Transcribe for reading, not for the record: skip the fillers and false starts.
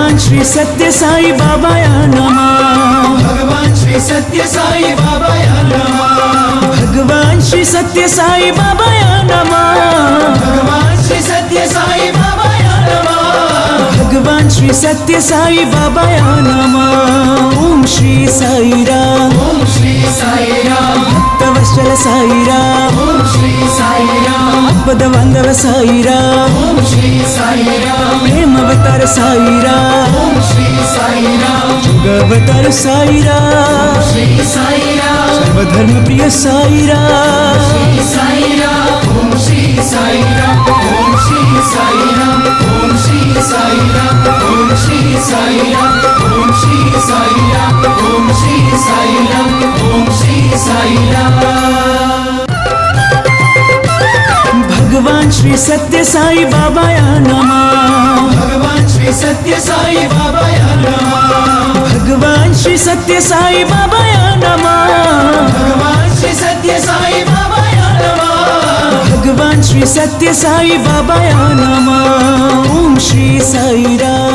भगवान श्री सत्य साई बाबाया नमः। भगवान श्री सत्य साई बाबाया नमः। भगवान श्री सत्य साई बाबाया नमः। भगवान श्री सत्य साई बाबाया नमः। भगवान श्री सत्य साई बाबाया नमः। ओम श्री साई राम। ओम श्री साई राम। भक्तवत्सल साई राम। ओम श्री साई राम। आपदबांधव साई राम। ओम श्री साई राम। प्रेम अवतार साई राम। ओम श्री साई राम। युग अवतार साई राम। श्री साई राम। सर्वधर्म प्रिय साई राम। श्री साई राम। ओम श्री साई राम। ओम श्री साई राम। ओम श्री साई राम। ओम श्री साई राम। ओम श्री साई राम। ओम श्री साई राम। ओम श्री साई राम। भगवान श्री सत्य साई बाबाया नमः। भगवान श्री सत्य साई बाबाया नमः। भगवान श्री सत्य साई बाबाया नमः। भगवान श्री सत्य साई बाबाया नमः। भगवान श्री सत्य साई बाबाया नमः। ओम श्री साई राम।